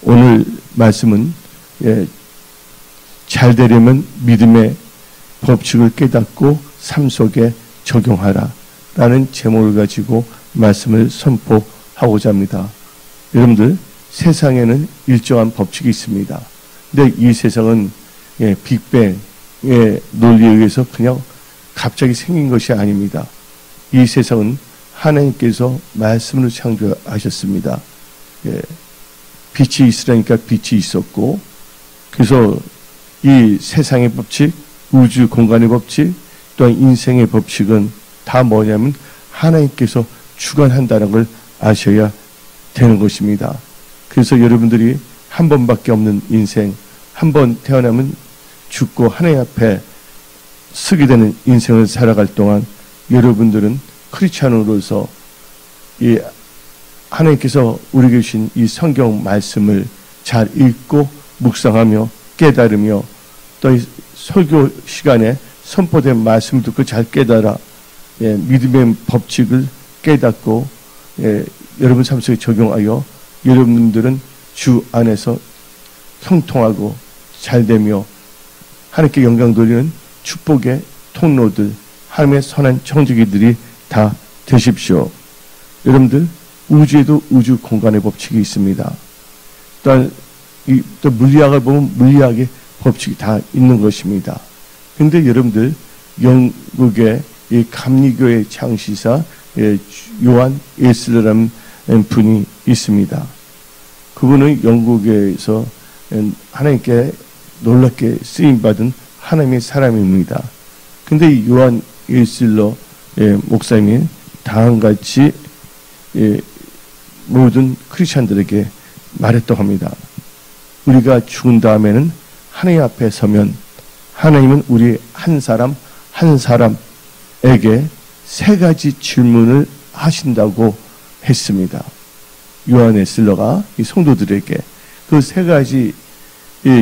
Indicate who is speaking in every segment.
Speaker 1: 오늘 말씀은 잘 되려면 믿음의 법칙을 깨닫고 삶 속에 적용하라 라는 제목을 가지고 말씀을 선포하고자 합니다. 여러분들, 세상에는 일정한 법칙이 있습니다. 근데 이 세상은 빅뱅의 논리에 의해서 그냥 갑자기 생긴 것이 아닙니다. 이 세상은 하나님께서 말씀으로 창조하셨습니다. 빛이 있으라니까 빛이 있었고, 그래서 이 세상의 법칙, 우주 공간의 법칙, 또한 인생의 법칙은 다 뭐냐면 하나님께서 주관한다는 걸 아셔야 되는 것입니다. 그래서 여러분들이 한 번밖에 없는 인생, 한 번 태어나면 죽고 하나님 앞에 서게 되는 인생을 살아갈 동안 여러분들은 크리스찬으로서 이 하나님께서 우리에게 주신 이 성경 말씀을 잘 읽고 묵상하며 깨달으며 또 이 설교 시간에 선포된 말씀을 듣고 잘 깨달아 믿음의 법칙을 깨닫고 여러분 삶 속에 적용하여 여러분들은 주 안에서 형통하고 잘되며 하나님께 영광 돌리는 축복의 통로들, 하나님의 선한 청지기들이 다 되십시오. 여러분들, 우주에도 우주 공간의 법칙이 있습니다. 또 물리학을 보면 물리학의 법칙이 다 있는 것입니다. 근데 여러분들, 영국의 이 감리교의 창시사 요한 웨슬리라는 분이 있습니다. 그분은 영국에서 하나님께 놀랍게 쓰임받은 하나님의 사람입니다. 근데 이 요한 웨슬리 목사님이 다음같이 모든 크리스찬들에게 말했다고 합니다. 우리가 죽은 다음에는 하나님 앞에 서면 하나님은 우리 한 사람 한 사람에게 세 가지 질문을 하신다고 했습니다. 요한 웨슬리가 이 성도들에게 그 세 가지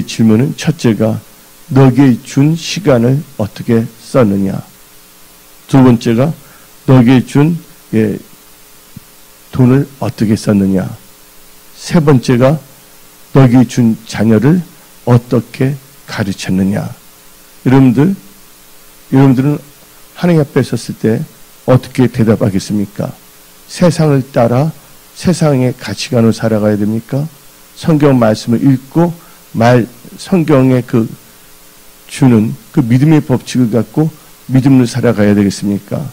Speaker 1: 질문은, 첫째가 너에게 준 시간을 어떻게 썼느냐, 두 번째가 너에게 준 돈을 어떻게 썼느냐, 세 번째가 너에게 준 자녀를 어떻게 가르쳤느냐. 여러분들은 하나님 앞에 섰을 때 어떻게 대답하겠습니까? 세상을 따라 세상의 가치관으로 살아가야 됩니까? 성경 말씀을 읽고 성경에 주는 그 믿음의 법칙을 갖고 믿음을 살아가야 되겠습니까?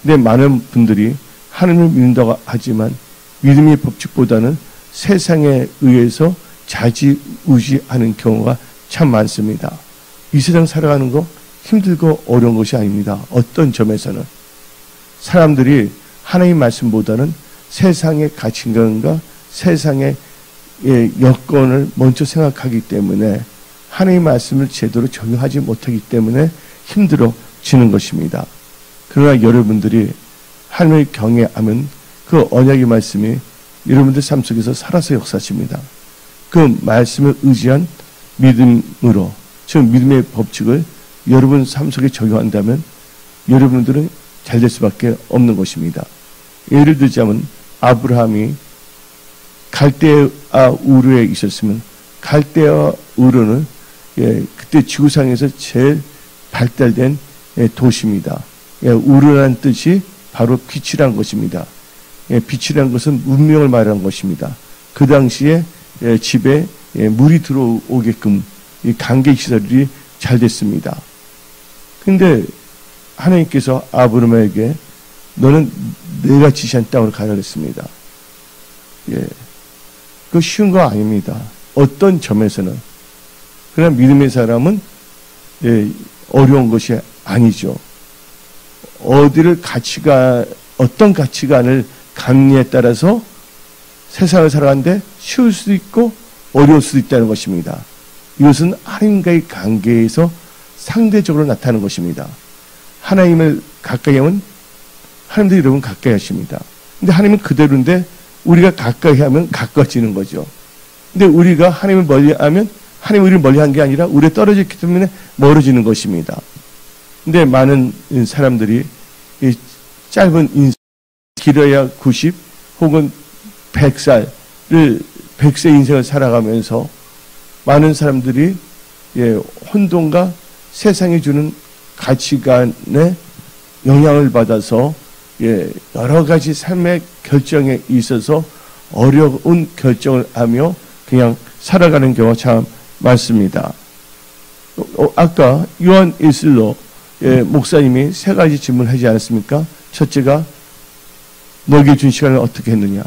Speaker 1: 근데 많은 분들이 하나님을 믿는다고 하지만 믿음의 법칙보다는 세상에 의해서 좌지우지하는 경우가 참 많습니다. 이 세상 살아가는 거 힘들고 어려운 것이 아닙니다. 어떤 점에서는 사람들이 하나님 말씀보다는 세상의 가치관과 세상의 여건을 먼저 생각하기 때문에 하나님 말씀을 제대로 적용하지 못하기 때문에 힘들어지는 것입니다. 그러나 여러분들이 하나님을 경외하면 그 언약의 말씀이 여러분들 삶 속에서 살아서 역사하십니다. 그 말씀을 의지한 믿음으로, 즉 믿음의 법칙을 여러분 삶 속에 적용한다면 여러분들은 잘 될 수밖에 없는 것입니다. 예를 들자면 아브라함이 갈대아 우르에 있었으면, 갈대아 우르는 그때 지구상에서 제일 발달된 도시입니다. 우르라는 뜻이 바로 빛이란 것입니다. 빛이란 것은 문명을 말하는 것입니다. 그 당시에 집에 물이 들어오게끔 이 관계 시설이 잘 됐습니다. 근데 하나님께서 아브라함에게 너는 내가 지시한 땅으로 가라 그랬습니다. 그거 쉬운 거 아닙니다. 어떤 점에서는. 그러나 믿음의 사람은 어려운 것이 아니죠. 어떤 가치관을 갖느냐에 따라서 세상을 살아가는데 쉬울 수도 있고 어려울 수도 있다는 것입니다. 이것은 하나님과의 관계에서 상대적으로 나타나는 것입니다. 하나님을 가까이 하면 하나님도 여러분 가까이 하십니다. 근데 하나님은 그대로인데 우리가 가까이 하면 가까워지는 거죠. 근데 우리가 하나님을 멀리 하면 하나님이 우리를 멀리 한 게 아니라 우리에 떨어졌기 때문에 멀어지는 것입니다. 근데 많은 사람들이 이 짧은 인생, 길어야 90 혹은 100살을 백세 인생을 살아가면서 많은 사람들이 혼돈과 세상이 주는 가치관에 영향을 받아서 여러 가지 삶의 결정에 있어서 어려운 결정을 하며 그냥 살아가는 경우가 참 많습니다. 아까 요한 일슬로 목사님이 세 가지 질문을 하지 않았습니까? 첫째가 너에게 준 시간을 어떻게 했느냐?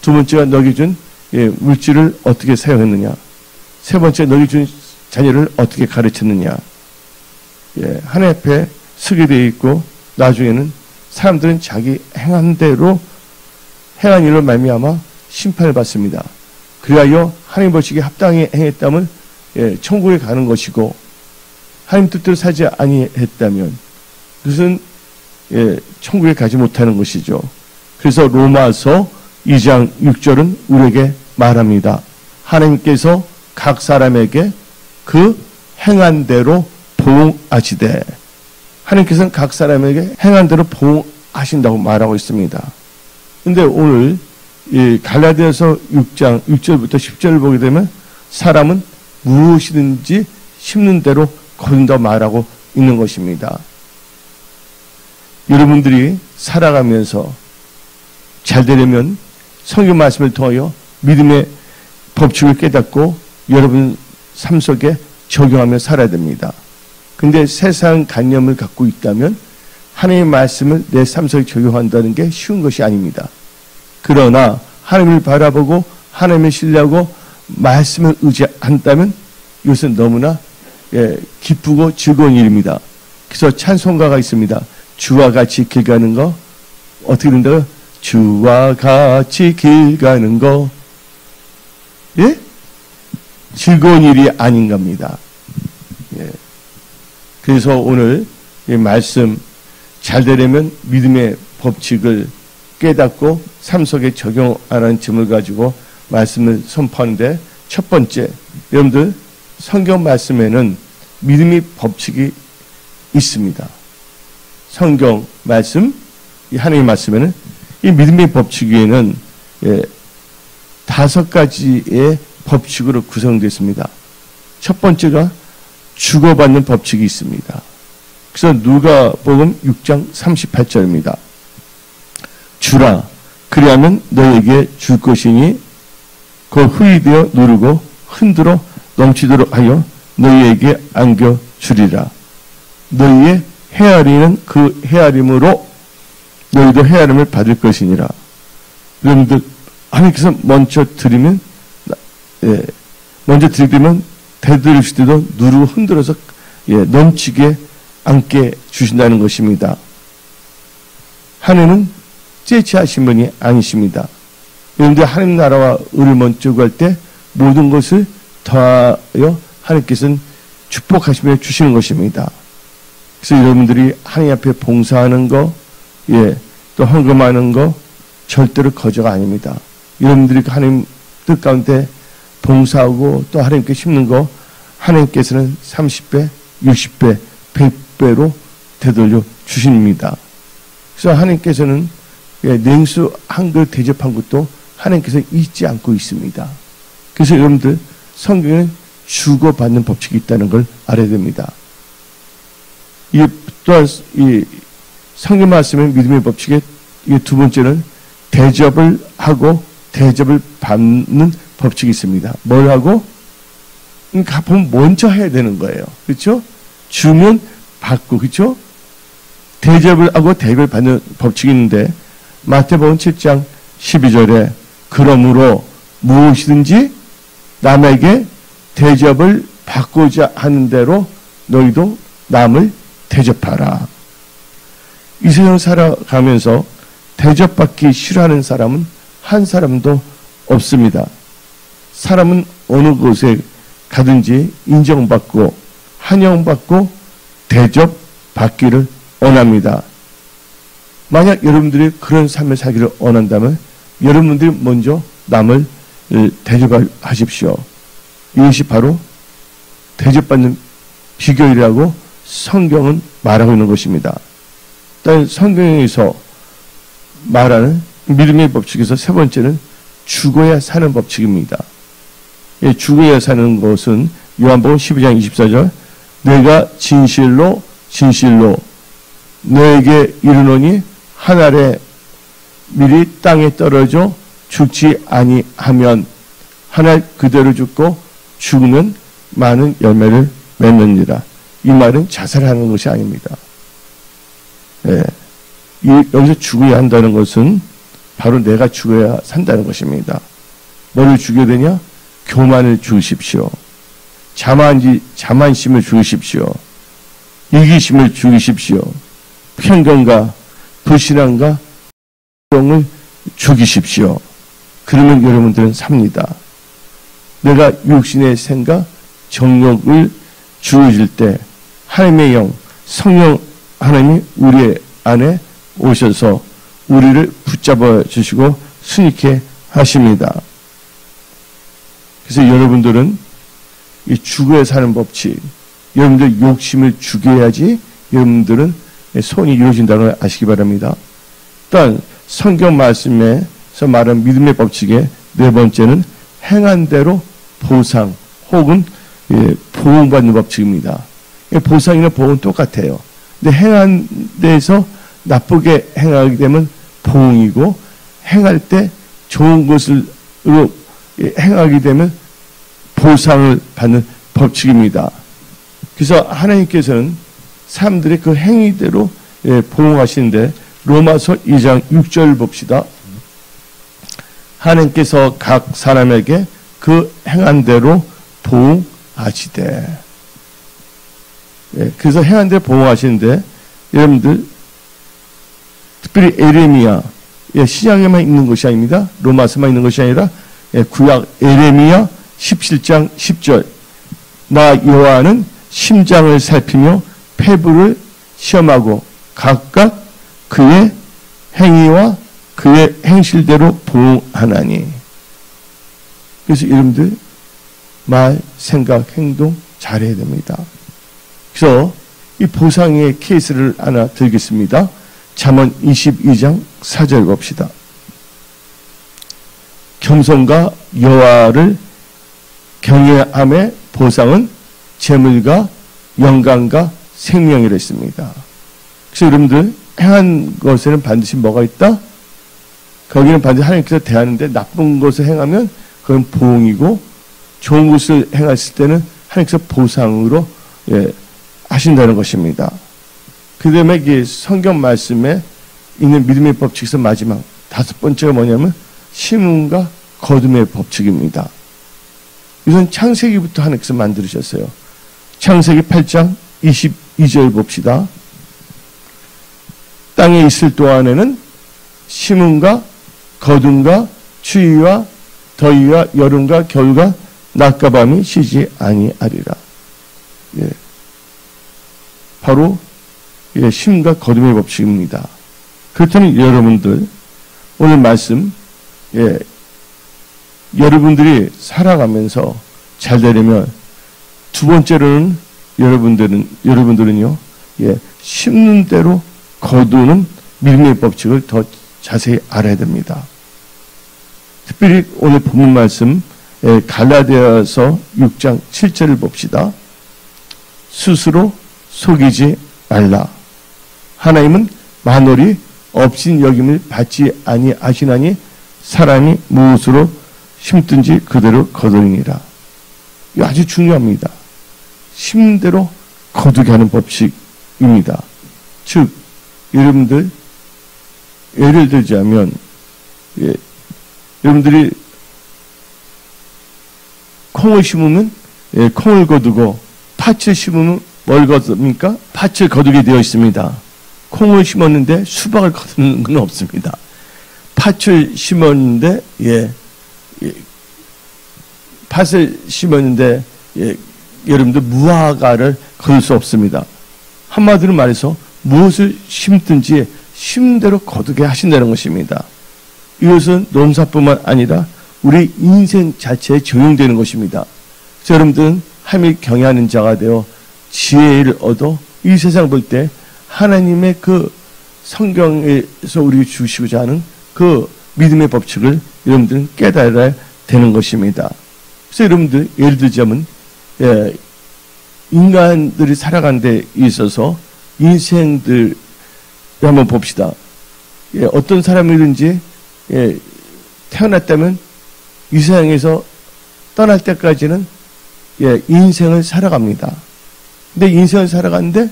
Speaker 1: 두 번째가 너에게 준 물질을 어떻게 사용했느냐? 세 번째 너에게 준 자녀를 어떻게 가르쳤느냐? 하나님 앞에 서게 되어 있고 나중에는 사람들은 자기 행한 대로 행한 일로 말미암아 심판을 받습니다. 그리하여 하나님 보시기에 합당히 행했다면 천국에 가는 것이고 하나님 뜻대로 살지 아니했다면 그것은 천국에 가지 못하는 것이죠. 그래서 로마서 2장 6절은 우리에게 말합니다. 하나님께서 각 사람에게 그 행한 대로 보응하시되 하나님께서는 각 사람에게 행한 대로 보응하신다고 말하고 있습니다. 그런데 오늘 갈라디아서 6장 6절부터 10절을 보게 되면 사람은 무엇이든지 심는 대로 거둔다고 말하고 있는 것입니다. 여러분들이 살아가면서 잘 되려면 성경 말씀을 통하여 믿음의 법칙을 깨닫고 여러분 삶 속에 적용하며 살아야 됩니다. 근데 세상 관념을 갖고 있다면 하나님의 말씀을 내 삶 속에 적용한다는 게 쉬운 것이 아닙니다. 그러나 하나님을 바라보고 하나님을 신뢰하고 말씀을 의지한다면 이것은 너무나 기쁘고 즐거운 일입니다. 그래서 찬송가가 있습니다. 주와 같이 길 가는 거 어떻게 된다고요? 주와 같이 길 가는 거 즐거운 일이 아닌 겁니다. 그래서 오늘 이 말씀 잘 되려면 믿음의 법칙을 깨닫고 삶 속에 적용하는 점을 가지고 말씀을 선포하는데 첫 번째, 여러분들 성경 말씀에는 믿음의 법칙이 있습니다. 성경 말씀, 이 하나님의 말씀에는 이 믿음의 법칙에는 5가지의 법칙으로 구성되어 첫 번째가 주고받는 법칙이 있습니다. 그래서 누가복음 6장 38절입니다. 주라 그리하면 너에게 줄 것이니 그 후이되어 누르고 흔들어 넘치도록 하여 너희에게 안겨 주리라. 너희의 헤아리는 그 헤아림으로 너희도 헤아림을 받을 것이니라. 여러분들 하나님께서 먼저 드리면 대드리실 때도 누르고 흔들어서 넘치게 안게 주신다는 것입니다. 하나님은 째치하신 분이 아니십니다. 여러분들 하나님 나라와 의를 먼저 구할 때 모든 것을 더하여 하나님께서는 축복하시며 주시는 것입니다. 그래서 여러분들이 하나님 앞에 봉사하는 거, 또 헌금하는 거 절대로 거저가 아닙니다. 여러분들이 하나님 뜻 가운데 봉사하고 또 하나님께 심는 거 하나님께서는 30배, 60배, 100배로 되돌려 주십니다. 그래서 하나님께서는 냉수 한 그릇 대접한 것도 하나님께서 잊지 않고 있습니다. 그래서 여러분들 성경에는 주고받는 법칙이 있다는 걸 알아야 됩니다. 또한 이 성경 말씀의 믿음의 법칙의 두 번째는 대접을 하고 대접을 받는 법칙이 있습니다. 뭘 하고? 갚으면 먼저 해야 되는 거예요. 그렇죠? 주면 받고, 그렇죠? 대접을 하고 대접을 받는 법칙이 있는데 마태복음 7장 12절에 그러므로 무엇이든지 남에게 대접을 받고자 하는 대로 너희도 남을 대접하라. 이 세상 살아가면서 대접받기 싫어하는 사람은 한 사람도 없습니다. 사람은 어느 곳에 가든지 인정받고 환영받고 대접받기를 원합니다. 만약 여러분들이 그런 삶을 살기를 원한다면 여러분들이 먼저 남을 대접하십시오. 이것이 바로 대접받는 비결이라고 성경은 말하고 있는 것입니다. 일단 성경에서 말하는 믿음의 법칙에서 세 번째는 죽어야 사는 법칙입니다. 예, 죽어야 사는 것은 요한복음 12장 24절 내가 진실로 너에게 이르노니 한 알의 밀이 땅에 떨어져 죽지 아니하면 한 알 그대로 죽고 죽으면 많은 열매를 맺느니라. 이 말은 자살하는 것이 아닙니다. 예, 여기서 죽어야 한다는 것은 바로 내가 죽어야 산다는 것입니다. 뭐를 죽여야 되냐? 교만을 죽이십시오. 자만심을 죽이십시오. 이기심을 죽이십시오. 편견과 불신앙과 을 죽이십시오. 그러면 여러분들은 삽니다. 내가 육신의 생각, 정욕을 죽여질 때 하나님의 영, 성령 하나님이 우리 안에 오셔서 우리를 붙잡아 주시고 순익해 하십니다. 그래서 여러분들은 이 죽어야 사는 법칙, 여러분들 욕심을 죽여야지 여러분들은 소원이 이루어진다는 걸 아시기 바랍니다. 또한 성경 말씀에서 말한 믿음의 법칙의 네 번째는 행한 대로 보상 혹은 보응받는 법칙입니다. 보상이나 보응은 똑같아요. 근데 행한 데에서 나쁘게 행하게 되면 보응이고 행할 때 좋은 것으로 행하게 되면 보상을 받는 법칙입니다. 그래서 하나님께서는 사람들의 그 행위대로 보응하시는데 로마서 2장 6절 봅시다. 하나님께서 각 사람에게 그 행한 대로 보응하시되. 그래서 행한 대로 보응하시는데 여러분들 특별히 에레미야 시장에만 있는 것이 아닙니다. 로마서만 있는 것이 아니라 구약 에레미야 17장 10절 나 여호와는 심장을 살피며 폐부를 시험하고 각각 그의 행위와 그의 행실대로 보응하나니. 그래서 여러분들 말, 생각, 행동 잘해야 됩니다. 그래서 이 보상의 케이스를 하나 드리겠습니다. 잠언 22장 4절 봅시다. 겸손과 여호와를 경외함의 보상은 재물과 영광과 생명이라 했습니다. 그래서 여러분들 행한 것에는 반드시 뭐가 있다? 거기는 반드시 하나님께서 대하는데 나쁜 것을 행하면 그건 보응이고 좋은 것을 행했을 때는 하나님께서 보상으로 하신다는 것입니다. 그 다음에 이 성경 말씀에 있는 믿음의 법칙에서 마지막 다섯 번째가 뭐냐면 심음과 거둠의 법칙입니다. 이건 창세기부터 하나님께서 만들으셨어요. 창세기 8장 22절 봅시다. 땅에 있을 동안에는 심음과 거둠과 추위와 더위와 여름과 겨울과 낮과 밤이 쉬지 아니하리라. 바로 심과 거둠의 법칙입니다. 그렇다면 여러분들 오늘 말씀 여러분들이 살아가면서 잘 되려면 두 번째로는 여러분들은요 심는 대로 거두는 믿음의 법칙을 더 자세히 알아야 됩니다. 특별히 오늘 본문 말씀 갈라디아서 6장 7절을 봅시다. 스스로 속이지 말라. 하나님은 만월이 없인 여김을 받지 아니하시나니 사람이 무엇으로 심든지 그대로 거두니라. 이거 아주 중요합니다. 심는 대로 거두게 하는 법칙입니다. 즉 여러분들 예를 들자면 여러분들이 콩을 심으면 콩을 거두고 팥을 심으면 뭘 거둡니까? 팥을 거두게 되어 있습니다. 콩을 심었는데 수박을 거두는 건 없습니다. 팥을 심었는데 팥을 심었는데 여러분들 무화과를 거둘 수 없습니다. 한마디로 말해서 무엇을 심든지 심은 대로 거두게 하신다는 것입니다. 이것은 농사뿐만 아니라 우리 인생 자체에 적용되는 것입니다. 그래서 여러분들은 하나님을 경외하는 자가 되어 지혜를 얻어 이 세상 볼 때 하나님의 그 성경에서 우리 주시고자 하는 그 믿음의 법칙을 여러분들은 깨달아야 되는 것입니다. 그래서 여러분들 예를 들자면 인간들이 살아가는 데 있어서 인생들 한번 봅시다. 어떤 사람이든지 태어났다면 이 세상에서 떠날 때까지는 인생을 살아갑니다. 근데 인생을 살아가는데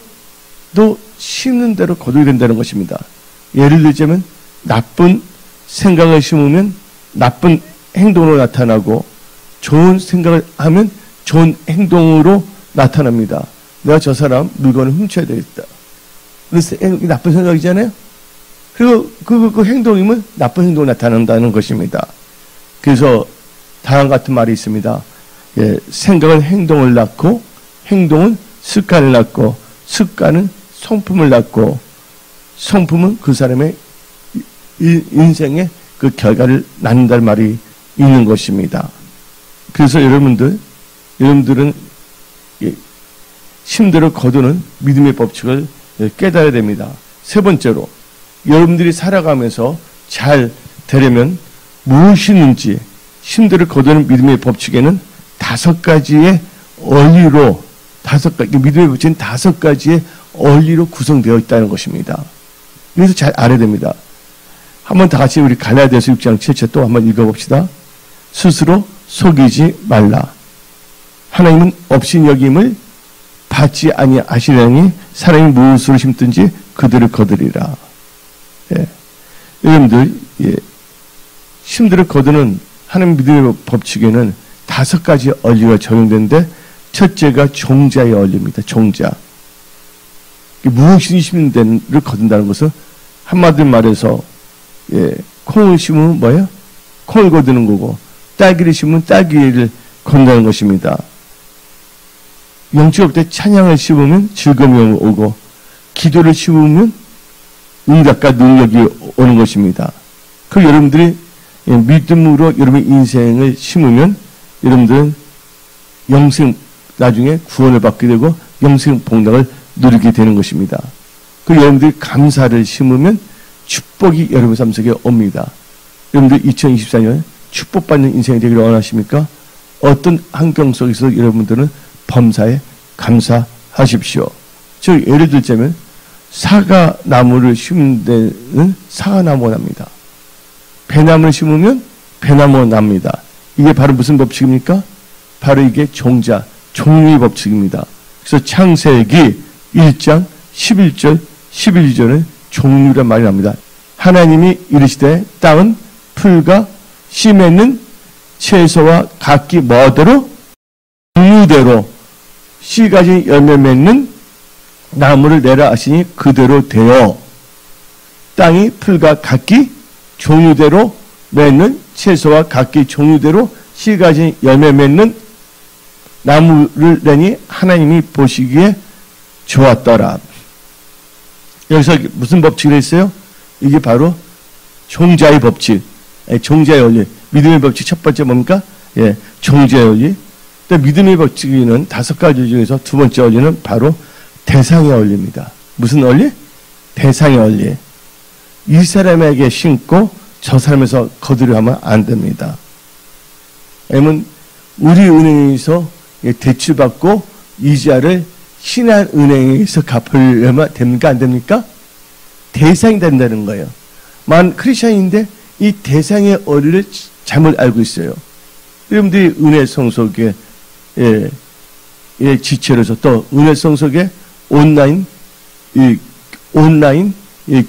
Speaker 1: 또 심는 대로 거두게 된다는 것입니다. 예를 들자면 나쁜 생각을 심으면 나쁜 행동으로 나타나고 좋은 생각을 하면 좋은 행동으로 나타납니다. 내가 저 사람 물건을 훔쳐야 되겠다. 이게 나쁜 생각이잖아요. 그리고 그 행동이면 나쁜 행동으로 나타난다는 것입니다. 그래서 다음 같은 말이 있습니다. 생각은 행동을 낳고 행동은 습관을 낳고 습관은 성품을 낳고 성품은 그 사람의 인생의 그 결과를 낳는다는 말이 있는 것입니다. 그래서 여러분들은 힘대로 거두는 믿음의 법칙을 깨달아야 됩니다. 세 번째로 여러분들이 살아가면서 잘 되려면 무엇이 있는지 힘대로 거두는 믿음의 법칙에는 다섯 가지의 원리로 믿음의 법칙은 다섯 가지의 원리로 구성되어 있다는 것입니다. 그래서 잘 알아야 됩니다. 한번 다 같이 우리 갈라디아서 6장 7절 또 한번 읽어봅시다. 스스로 속이지 말라. 하나님은 없인 여김을 받지 아니하시려니 사람이 무엇으로 심든지 그들을 거두리라. 여러분들 힘들어 거두는 하나님 믿음의 법칙에는 다섯 가지 원리가 적용되는데 첫째가 종자의 원리입니다. 종자. 무엇이 심는 데를 거둔다는 것은 한마디로 말해서 콩을 심으면 뭐예요? 콩을 거두는 거고 딸기를 심으면 딸기를 거둔다는 것입니다. 영적 때 찬양을 심으면 즐거움이 오고 기도를 심으면 응답과 능력이 오는 것입니다. 그 여러분들이 믿음으로 여러분의 인생을 심으면 여러분들은 영생 나중에 구원을 받게 되고 영생 복락을 누리게 되는 것입니다. 그 여러분들이 감사를 심으면 축복이 여러분 삶 속에 옵니다. 여러분들 2024년 축복받는 인생이 되기를 원하십니까? 어떤 환경 속에서 여러분들은 범사에 감사하십시오. 즉 예를 들자면 사과나무를 심는 데는 사과나무가 납니다. 배나무를 심으면 배나무가 납니다. 이게 바로 무슨 법칙입니까? 바로 이게 종류의 법칙입니다. 그래서 창세기 1장 11절 12절은 종류란 말이 납니다. 하나님이 이르시되 땅은 풀과 씨 맺는 채소와 각기 뭐대로 종류대로 씨 가진 열매 맺는 나무를 내라 하시니 그대로 되어 땅이 풀과 각기 종류대로 맺는 채소와 각기 종류대로 씨 가진 열매 맺는 나무를 내니 하나님이 보시기에 좋았더라. 여기서 무슨 법칙이 있어요? 이게 바로 종자의 법칙, 종자의 원리. 믿음의 법칙 첫 번째 뭡니까? 종자의 원리. 또 믿음의 법칙은 다섯 가지 중에서 두 번째 원리는 바로 대상의 원리입니다. 무슨 원리? 대상의 원리. 이 사람에게 심고 저 사람에서 거두려 하면 안 됩니다. 왜냐면 우리 은행에서 대출받고 이자를 신한은행에서 갚으려면 됩니까? 안 됩니까? 대상이 된다는 거예요. 만 크리스천인데 이 대상의 원리를 잘못 알고 있어요. 여러분들이 은혜 성속에 지체로서 또 은혜 성속에 온라인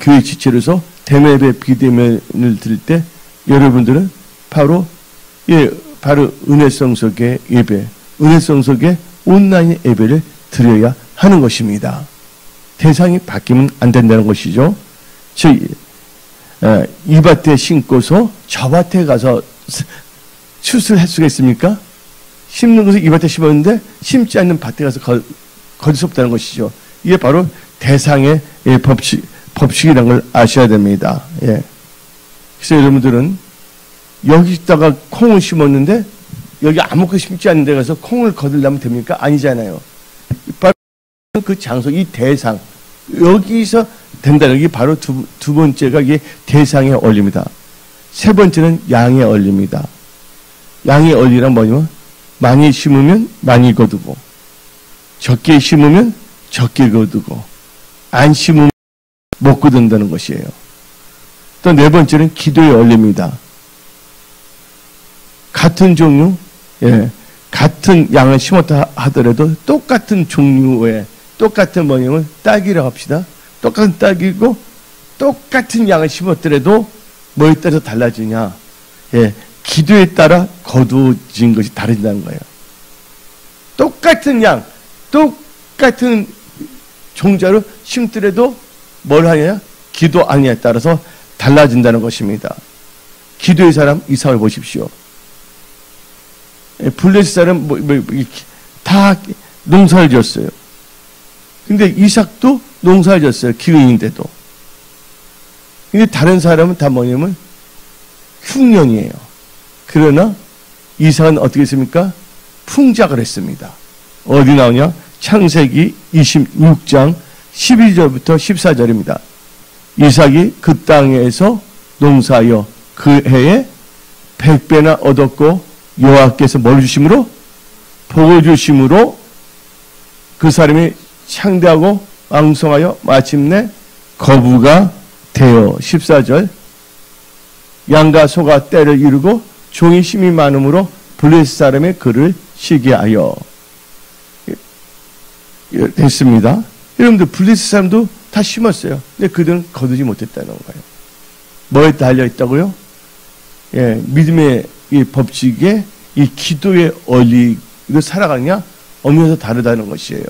Speaker 1: 교회 지체로서 대매배 비대면을 드릴 때 여러분들은 바로 은혜 성속의 예배, 은혜 성속의 온라인 예배를 드려야 하는 것입니다. 대상이 바뀌면 안 된다는 것이죠. 이 밭에 심고서 저 밭에 가서 추수할 수가 있습니까? 심는 것을 이 밭에 심었는데 심지 않는 밭에 가서 거둘 수 없다는 것이죠. 이게 바로 대상의 법칙이라는 걸 아셔야 됩니다. 그래서 여러분들은 여기다가 콩을 심었는데 여기 아무것도 심지 않는 데 가서 콩을 거두려면 됩니까? 아니잖아요. 바로 그 장소, 이 대상, 여기서 된다는 게 바로 두 번째가 이게 대상의 원리입니다. 세 번째는 양의 원리입니다. 양의 원리란 뭐냐면 많이 심으면 많이 거두고 적게 심으면 적게 거두고 안 심으면 못 거둔다는 것이에요. 또 네 번째는 기도의 원리입니다. 같은 종류, 같은 양을 심었다 하더라도 똑같은 종류의 똑같은 뭐냐면 딸기라고 합시다. 똑같은 딸기고 똑같은 양을 심었더라도 뭐에 따라서 달라지냐? 기도에 따라 거두어진 것이 다르다는 거예요. 똑같은 양, 똑같은 종자로 심더라도 뭘 하냐? 기도 아니에 따라서 달라진다는 것입니다. 기도의 사람 이삭을 보십시오. 블레셋 사람 다 농사를 지었어요. 근데 이삭도 농사를 지었어요. 기근인데도. 근데 다른 사람은 다 뭐냐면 흉년이에요. 그러나 이삭은 어떻게 했습니까? 풍작을 했습니다. 어디 나오냐? 창세기 26장 12절부터 14절입니다. 이삭이 그 땅에서 농사하여 그 해에 100배나 얻었고 여호와께서 뭘 주심으로? 복을 주심으로 그 사람이 창대하고 왕성하여 마침내 거부가 되어 14절 양과 소가 때를 이루고 종이 힘이 많음으로 블레셋 사람의 그를 시기하여 됐습니다. 여러분들 블레셋 사람도 다 심었어요. 근데 그들은 거두지 못했다는 거예요. 뭐에 달려있다고요? 믿음의 이 법칙에 이 기도의 원리로 살아가느냐 엄연해서 다르다는 것이에요.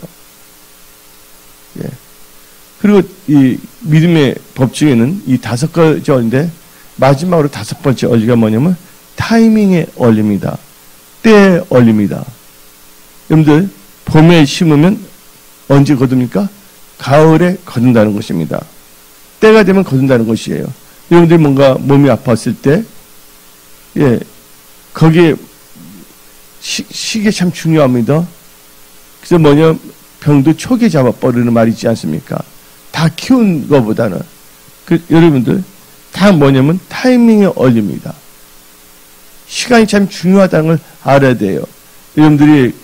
Speaker 1: 그리고 이 믿음의 법칙에는 이 5가지 원리인데 마지막으로 5번째 원리가 뭐냐면 타이밍의 원리입니다. 때의 원리입니다. 여러분들 봄에 심으면 언제 거둡니까? 가을에 거둔다는 것입니다. 때가 되면 거둔다는 것이에요. 여러분들이 뭔가 몸이 아팠을 때 거기에 시기가 참 중요합니다. 그래서 뭐냐 병도 초기에 잡아버리는 말이 있지 않습니까? 다 키운 것보다는 여러분들 다 뭐냐면 타이밍의 원리입니다. 시간이 참 중요하다는 걸 알아야 돼요. 여러분들이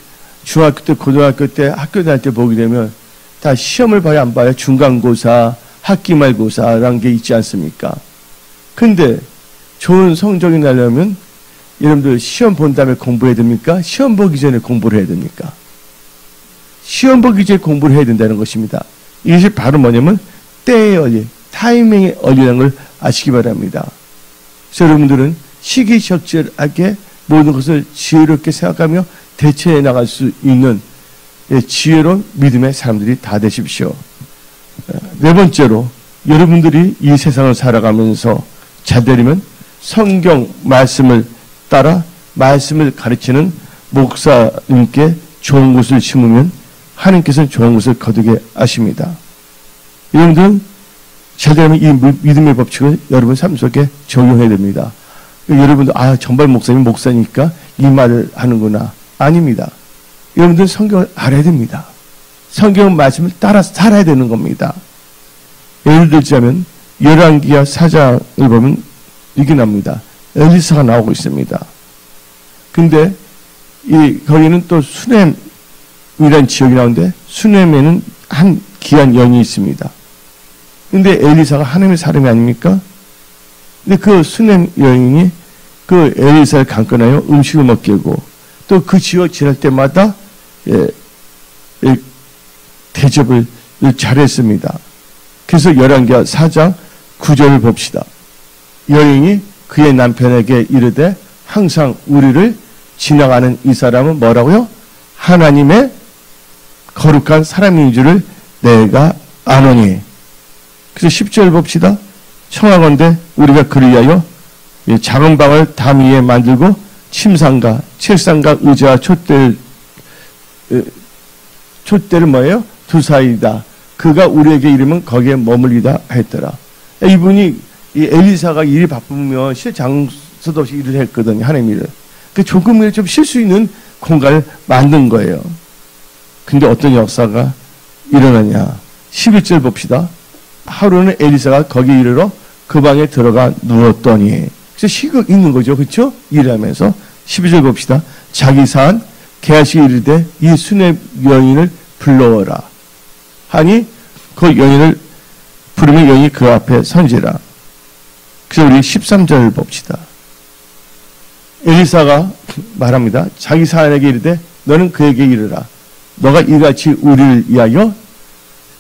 Speaker 1: 중학교 때 고등학교 때 학교 다닐 때 보게 되면 다 시험을 봐야 안 봐야 중간고사 학기말고사라는 게 있지 않습니까? 근데 좋은 성적이 나려면 여러분들 시험 본 다음에 공부해야 됩니까? 시험 보기 전에 공부를 해야 됩니까? 시험 보기 전에 공부를 해야 된다는 것입니다. 이것이 바로 뭐냐면 때의 원리, 타이밍의 원리라는 걸 아시기 바랍니다. 그래서 여러분들은 시기적절하게 모든 것을 지혜롭게 생각하며 대처해 나갈 수 있는 지혜로운 믿음의 사람들이 다 되십시오. 네 번째로 여러분들이 이 세상을 살아가면서 잘 되려면 성경 말씀을 따라 말씀을 가르치는 목사님께 좋은 것을 심으면 하나님께서는 좋은 것을 거두게 하십니다. 여러분들은 잘 되려면 이 믿음의 법칙을 여러분 삶 속에 적용해야 됩니다. 여러분들 전발 목사님 목사니까 이 말을 하는구나. 아닙니다. 여러분들은 성경을 알아야 됩니다. 성경 말씀을 따라 살아야 되는 겁니다. 예를 들자면 열왕기하 4장을 보면 이게 나옵니다. 엘리사가 나오고 있습니다. 근데 거기는 또 수넴이라는 지역이 나오는데 수넴에는 한 귀한 여인이 있습니다. 근데 엘리사가 하나님의 사람이 아닙니까? 근데 그 수넴 여인이 그 엘리사를 강권하여 음식을 먹게 하고 또 그 지역 지날 때마다 대접을 잘했습니다. 그래서 열왕기하 4장 9절을 봅시다. 여인이 그의 남편에게 이르되 항상 우리를 지나가는 이 사람은 뭐라고요? 하나님의 거룩한 사람인 줄을 내가 아노니. 그래서 10절 봅시다. 청하건대 우리가 그를 위하여 작은 방을 담 위에 만들고 침상과 책상과 의자와 촛대를 뭐예요? 두사이다. 그가 우리에게 이르면 거기에 머물리다 했더라. 이분이 이 엘리사가 일이 바쁘면 쉴 장소도 없이 일을 했거든요. 하나님 일을. 그 조금이라도 좀 쉴 수 있는 공간을 만든 거예요. 근데 어떤 역사가 일어나냐. 11절 봅시다. 하루는 엘리사가 거기 이르러 그 방에 들어가 누웠더니 그래서 시국 있는 거죠. 그렇죠? 일하면서. 12절 봅시다. 자기 사한 게하시기 이르되 이 수냅 여인을 불러오라 하니 그 여인을 부르면 여인이 그 앞에 선지라. 그래서 우리 13절 봅시다. 엘리사가 말합니다. 자기 사한에게 이르되 너는 그에게 이르라. 너가 이같이 우리를 위하여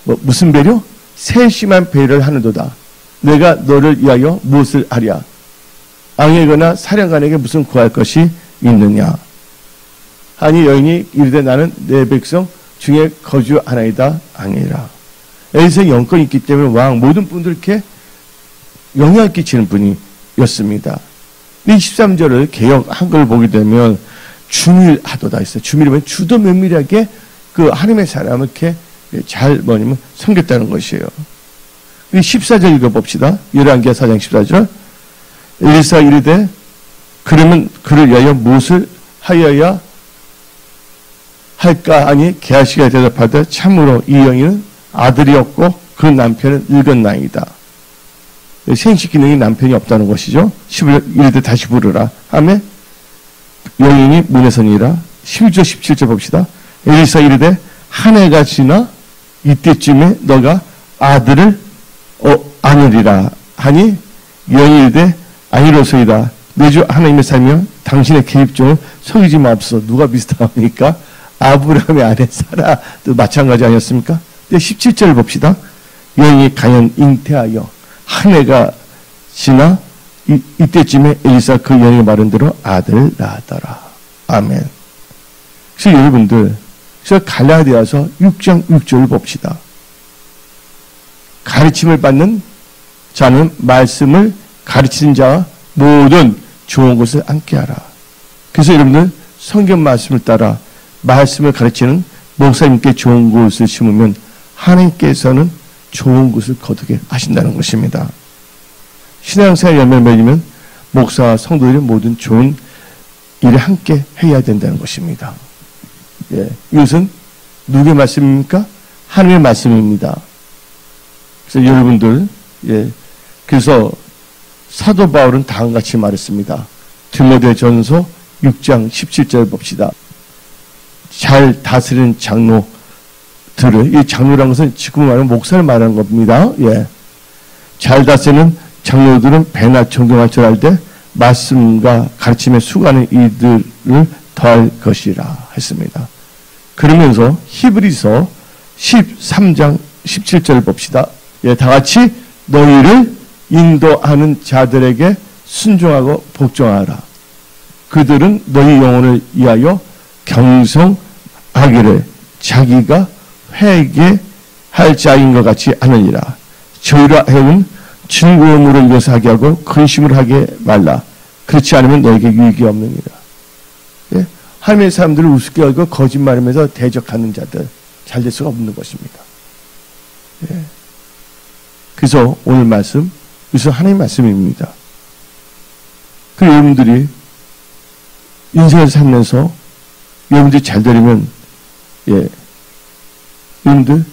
Speaker 1: 무슨 배려? 세심한 배려를 하는도다. 내가 너를 위하여 무엇을 하랴? 왕에거나 사령관에게 무슨 구할 것이 있느냐? 하니 여인이 이르되 나는 내 백성 중에 거주하나이다. 아니라. 엘리사의 영권이 있기 때문에 왕 모든 분들께 영향을 끼치는 분이었습니다. 이 13절을 개역 한글 보게 되면 주밀하도다 있어요. 주밀이면 주도 면밀하게 그 하나님의 사람을 이렇게 잘 뭐냐면 섬겼다는 것이에요. 14절 읽어봅시다. 열왕기하 4장 14절. 엘리사 이르되 그러면 그를 위하여 무엇을 하여야 할까 하니 게하시가 대답하되 참으로 이 여인은 아들이 없고 그 남편은 늙었나이다. 생식 기능이 남편이 없다는 것이죠. 15절 이르되 다시 부르라 하며 여인이 문에 서니라. 11절 17절 봅시다. 엘리사 이르되 한 해가 지나 이때쯤에 너가 아들을 안으리라 하니 여인이 이르되 아니로소이다. 내 주 하나님의 살며 당신의 계획종을 속이지 마옵소서. 누가 비슷합니까? 아브라함의 아내 사라도 마찬가지 아니었습니까? 17절 봅시다. 여인이 가연 잉태하여 한 해가 지나 이때쯤에 엘리사 그 여인의 말한 대로 아들을 낳았더라. 아멘. 그래서 여러분들, 그래서 갈라디아서 6장 6절을 봅시다. 가르침을 받는 자는 말씀을 가르치는 자와 모든 좋은 것을 함께 하라. 그래서 여러분들 성경 말씀을 따라 말씀을 가르치는 목사님께 좋은 것을 심으면 하나님께서는 좋은 것을 거두게 하신다는 것입니다. 신앙생활 열매를 맺으면 목사와 성도들이 모든 좋은 일을 함께 해야 된다는 것입니다. 예, 이것은 누구의 말씀입니까? 하나님의 말씀입니다. 그래서 여러분들, 예, 그래서 사도 바울은 다음과 같이 말했습니다. 디모데전서 6장 17절 봅시다. 잘 다스리는 장로들을, 이 장로라는 것은 지금 말하는 목사를 말하는 겁니다. 예. 잘 다스리는 장로들은 배나 존경할 줄 알되 말씀과 가르침에 수고하는 이들을 더할 것이라 했습니다. 그러면서 히브리서 13장 17절 봅시다. 예, 다 같이 너희를 인도하는 자들에게 순종하고 복종하라. 그들은 너희 영혼을 위하여 경성하기를 자기가 회개할 자인 것 같이 하느니라. 저희라 해온 즐거움으로 이것을 하게 하고 근심을 하게 말라. 그렇지 않으면 너에게 유익이 없느니라. 예? 하나님의 사람들을 우습게 하고 거짓말하면서 대적하는 자들 잘 될 수가 없는 것입니다. 예. 그래서 오늘 말씀, 그래서 하나님의 말씀입니다. 그 여러분들이 인생을 살면서 여러분들이 잘 되려면, 예, 여러분들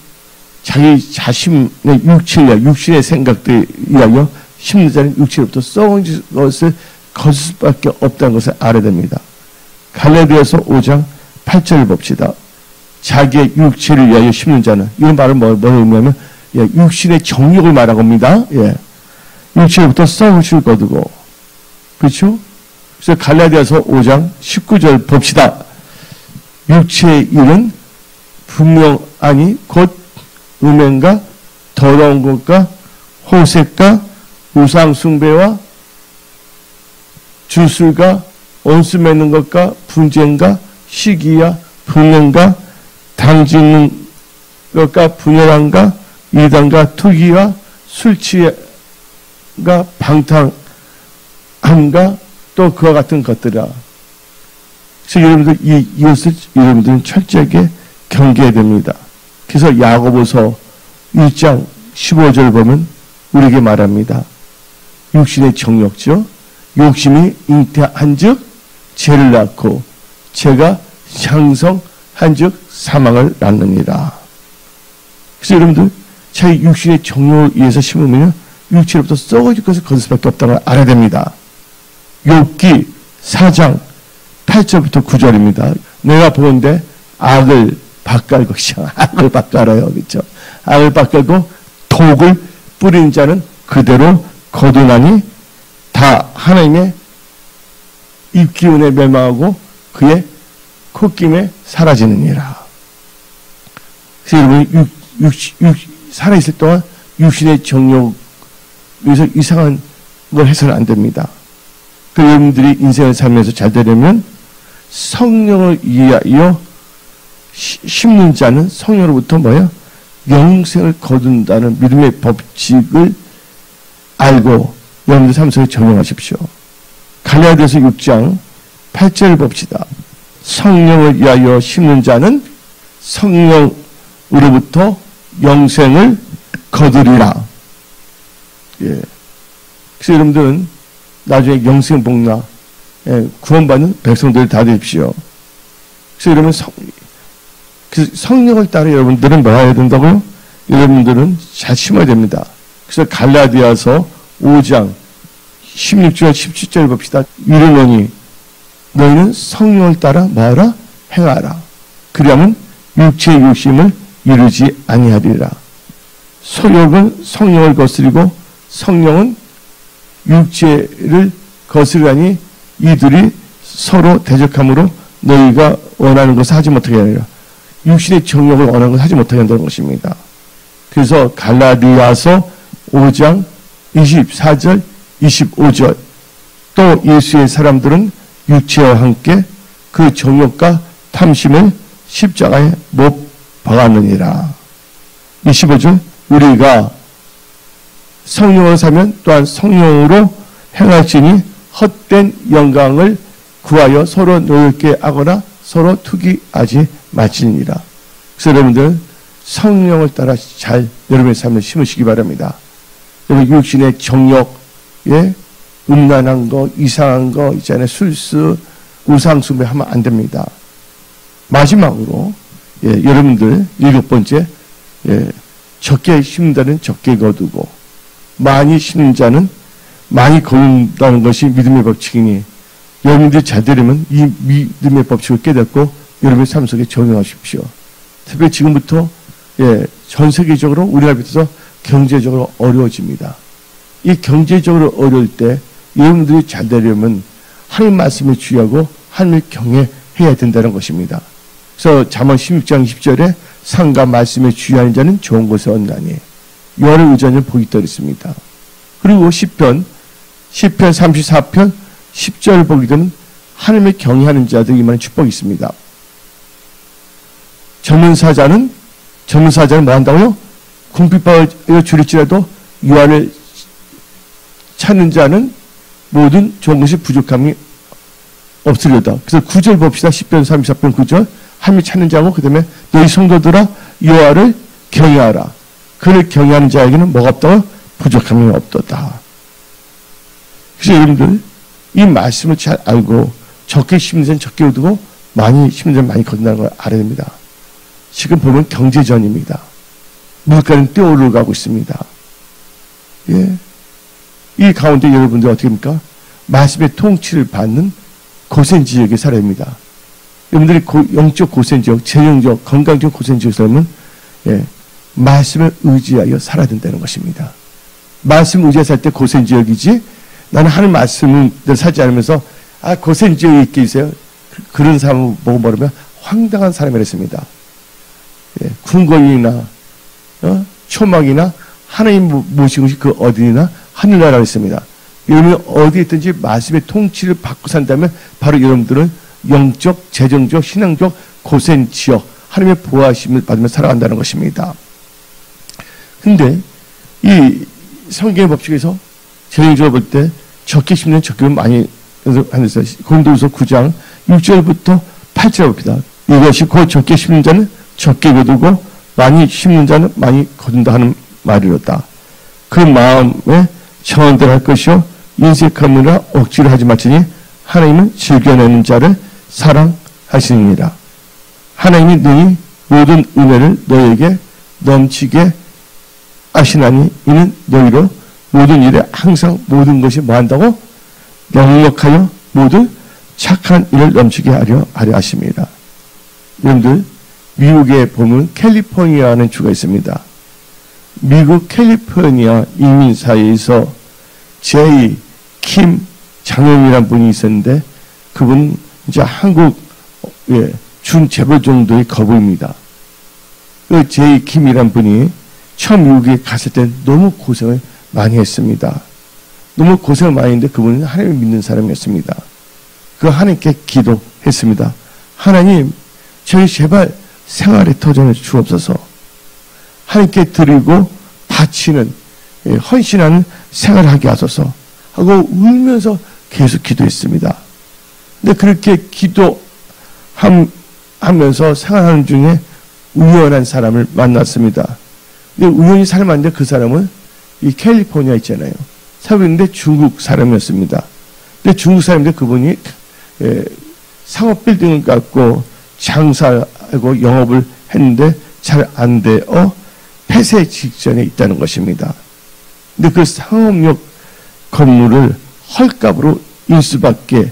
Speaker 1: 자기 자신의 육신의 생각들에 의하여 심는 자는 육체로부터 썩은 것을 거둘 수밖에 없다는 것을 알아야 됩니다. 갈라디아서 5장 8절을 봅시다. 자기의 육체를 위하여 심는 자는, 이런 말은 뭘 의미하면, 예, 육신의 정욕을 말하고 합니다. 예. 육체로부터 썩은 것을 거두고. 그렇죠? 그래서 갈라디아서 5장 19절 봅시다. 육체의 일은 분명하니 곧 음행과 더러운 것과 호색과 우상숭배와 주술과 온수 맺는 것과 분쟁과 시기와 분명과 당짓는 것과 분열함과 이단과 투기와 술취가 방탕함과 또 그와 같은 것들이라. 그래서 여러분들 이것을 여러분들은 철저하게 경계해야 됩니다. 그래서 야고보서 1장 15절 보면 우리에게 말합니다. 육신의 정욕죠. 욕심이 잉태한즉 죄를 낳고 죄가 장성한즉 사망을 낳느니라. 그래서 여러분들 자기 육신의 정욕을 위해서 심으면 육체로부터 썩어질 것을 거둘 수밖에 없다는 걸 알아야 됩니다. 욥기 4장 8절부터 9절입니다. 내가 보건대 악을 밭갈고, 악을 밭갈아요. 그렇죠? 악을 밭갈고 독을 뿌리는 자는 그대로 거두나니 다 하나님의 입기운에 멸망하고 그의 콧김에 사라지느니라. 그래서 여러분이 살아있을 동안 육신의 정욕에서 이상한 걸 해서는 안 됩니다. 그 여러분들이 인생을 살면서 잘 되려면 성령을 위하여 심는 자는 성령으로부터 뭐야? 영생을 거둔다는 믿음의 법칙을 알고 여러분들 삶 속에 적용하십시오. 갈라디아서 6장 8절을 봅시다. 성령을 위하여 심는 자는 성령으로부터 영생을 거두리라. 예. 그래서 여러분들은 나중에 영생 복나 구원받는 백성들 다 되십시오. 그래서 여러분 성령을 따라 여러분들은 뭐 해야 된다고요? 여러분들은 잘 심어야 됩니다. 그래서 갈라디아서 5장 16절 17절 봅시다. 이르노니 너희는 성령을 따라 뭐하라? 행하라. 그리하면 육체의 욕심을 이루지 아니하리라. 소욕은 성령을 거스리고 성령은 육체를 거스르니 이들이 서로 대적함으로 너희가 원하는 것을 하지 못하게 하리라. 육신의 정욕을 원하는 것을 하지 못하게 한다는 것입니다. 그래서 갈라디아서 5장 24절 25절 또 예수의 사람들은 육체와 함께 그 정욕과 탐심을 십자가에 못 박았느니라. 25절 우리가 성령으로 사면 또한 성령으로 행할지니 헛된 영광을 구하여 서로 노엽게 하거나 서로 투기하지 말지니라. 그래서 여러분들 성령을 따라 잘 여러분의 삶을 심으시기 바랍니다. 여러분 육신의 정욕에 음란한 거, 이상한 거 있잖아요. 술수, 우상숭배 하면 안 됩니다. 마지막으로 여러분들 7번째 적게 심는다는 적게 거두고 많이 심는 자는 많이 거둔다는 것이 믿음의 법칙이니 여러분들이 잘 되려면 이 믿음의 법칙을 깨닫고 여러분의 삶 속에 적용하십시오. 특별히 지금부터 전 세계적으로 우리나라부터 경제적으로 어려워집니다. 이 경제적으로 어려울 때 여러분들이 잘 되려면 하나님 말씀에 주의하고 하나님을 경외해야 된다는 것입니다. 그래서 잠언 16장 10절에 상과 말씀에 주의하는 자는 좋은 것을 얻나니 여호와를 의지하는 복이 있다 그랬습니다. 그리고 시편 34편 10절 보게 되면 하나님을 경외하는 자들이 임하는 축복이 있습니다. 젊은 사자는 뭐 한다고요? 궁핍하여 줄일지라도 여호와를 찾는 자는 모든 좋은 것이 부족함이 없으려다. 그래서 9절 봅시다. 시편 34편 9절 하나님을 찾는 자고 그 다음에 너희 성도들아 여호와를 경외하라. 그를 경외하는 자에게는 뭐가 없다고? 부족함이 없도다. 그래서 여러분들 이 말씀을 잘 알고 적게 심는 자는 적게 거두고 많이 심는 자는 많이 거둔다는 걸 알아야 됩니다. 지금 보면 경제전입니다. 물가는 뛰어오르고 가고 있습니다. 이 가운데 여러분들 어떻게 합니까? 말씀의 통치를 받는 고센지역에 살아야 합니다. 여러분들이 영적 고센지역, 재정적, 건강적 고센지역 살면 말씀을 의지하여 살아야 된다는 것입니다. 말씀을 의지하여 살 때 고센지역이지 나는 하는 말씀을 살지 않으면서 고센지역에 있게 있어요. 그런 사람을 보고 모르면 황당한 사람이라 했습니다. 궁궐이나 초막이나 하나님 모신 것이 그 어디나 하늘나라가 있습니다. 여러분이 어디에 있든지 말씀의 통치를 받고 산다면 바로 여러분들은 영적, 재정적, 신앙적 고센지역 하나님의 보호하심을 받으며 살아간다는 것입니다. 근데 이 성경의 법칙에서 재정적으로 볼 때 적게 심는 적게 많이 하면서 고린도후서 9장 6절부터 8절 봅니다. 이것이 곧 적게 심는 자는 적게 거두고 많이 심는 자는 많이 거둔다 하는 말이었다. 그 마음에 정한 대로 할 것이요 인색하느라 억지로 하지 말지니 하나님은 즐겨내는 자를 사랑하시느니라. 하나님이 능히 모든 은혜를 너에게 넘치게 하시나니 이는 너희로 모든 일에 항상 모든 것이 뭐 한다고? 넉넉하여 모두 착한 일을 넘치게 하려 하십니다. 여러분들, 미국에 보면 캘리포니아라는 주가 있습니다. 미국 캘리포니아 이민사회에서 제이 킴 장로님이라는 분이 있었는데, 그분 이제 한국 준재벌 정도의 거부입니다. 그 제이 킴이란 분이 처음 미국에 갔을 때 너무 고생을 많이 했습니다. 너무 고생을 많이 했는데 그분은 하나님을 믿는 사람이었습니다. 그 하나님께 기도했습니다. 하나님, 저희 제발 생활의 터전을 주옵소서. 하나님께 드리고 바치는, 헌신하는 생활을 하게 하소서 하고 울면서 계속 기도했습니다. 근데 그렇게 기도하면서 생활하는 중에 우연한 사람을 만났습니다. 근데 우연히 살았는데 그 사람은 이 캘리포니아 있잖아요. 살고 있는데 중국 사람이었습니다. 근데 중국 사람인데 그분이 상업 빌딩을 갖고 장사하고 영업을 했는데 잘 안 되어 폐쇄 직전에 있다는 것입니다. 근데 그 상업역 건물을 헐값으로 인수받게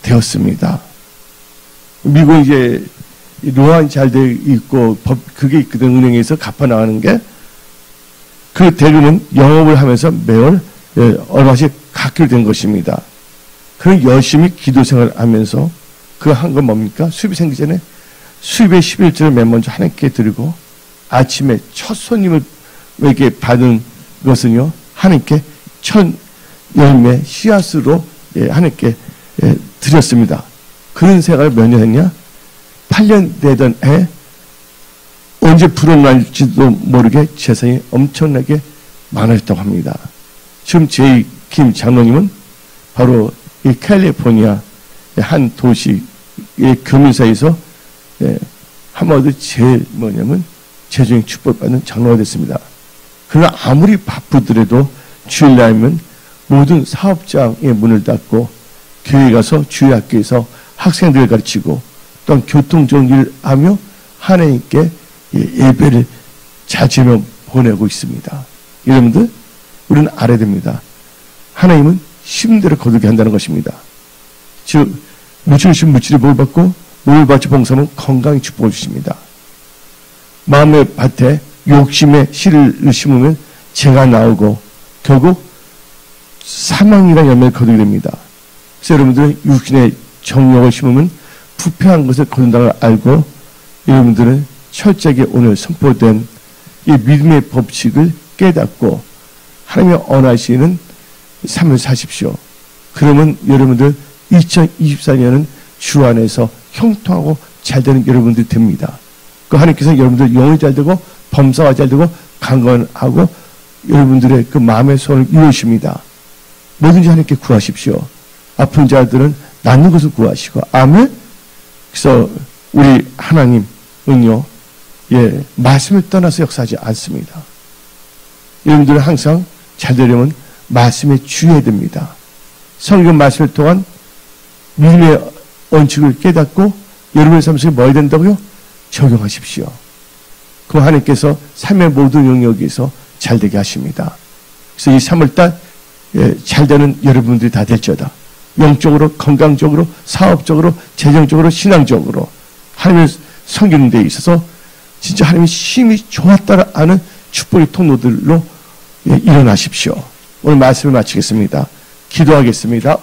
Speaker 1: 되었습니다. 미국 이제 로안이 잘 돼 있고 그게 있거든. 은행에서 갚아 나가는 게, 그 대금은 영업을 하면서 매월 얼마씩 갚게 된 것입니다. 그런 열심히 기도 생활을 하면서 그 한 건 뭡니까? 수입이 생기기 전에 수입의 11조를 맨 먼저 하나님께 드리고, 아침에 첫 손님에게 받은 것은요, 하나님께 첫 열매 씨앗으로 하나님께 드렸습니다. 그런 생활을 몇 년 했냐? 8년 되던 해 언제 불어날지도 모르게 재산이 엄청나게 많아졌다고 합니다. 지금 제이 김 장로님은 바로 이 캘리포니아 한 도시의 교민사에서 한마디로 제일 재정의 축복받는 장로가 됐습니다. 그러나 아무리 바쁘더라도 주일날이면 모든 사업장의 문을 닫고 교회 가서 주일학교에서 학생들을 가르치고 또한 교통정리를 하며 하나님께 예배를 자주며 보내고 있습니다. 여러분들, 우리는 알아야 됩니다. 하나님은 심대로 거두게 한다는 것입니다. 즉, 무치를 심 무치를 복을 받고 몸을 바쳐 봉사하면 건강히 축복을 주십니다. 마음의 밭에 욕심의 씨를 심으면 재가 나오고 결국 사망이라는 열매를 거두게 됩니다. 그래서 여러분들은 육신의 정욕을 심으면 부패한 것을 거둔다는 걸 알고, 여러분들은 철저하게 오늘 선포된 이 믿음의 법칙을 깨닫고 하나님의 언하시는 삶을 사십시오. 그러면 여러분들 2024년은 주 안에서 형통하고 잘되는 여러분들이 됩니다. 그 하나님께서 여러분들 영이 잘되고 범사가 잘되고 강건하고 여러분들의 그 마음의 소원을 이루십니다. 뭐든지 하나님께 구하십시오. 아픈 자들은 낫는 것을 구하시고. 아멘. 그래서 우리 하나님은요, 말씀을 떠나서 역사하지 않습니다. 여러분들은 항상 잘 되려면 말씀에 주의해야 됩니다. 성경 말씀을 통한 믿음의 원칙을 깨닫고 여러분의 삶 속에 뭐 해야 된다고요? 적용하십시오. 그 하나님께서 삶의 모든 영역에서 잘되게 하십니다. 그래서 이 3월달 잘되는 여러분들이 다 될지어다. 영적으로, 건강적으로, 사업적으로, 재정적으로, 신앙적으로 하나님을 섬기는 데 있어서 진짜 하나님의 힘이 좋았다라 하는 축복의 통로들로 일어나십시오. 오늘 말씀을 마치겠습니다. 기도하겠습니다.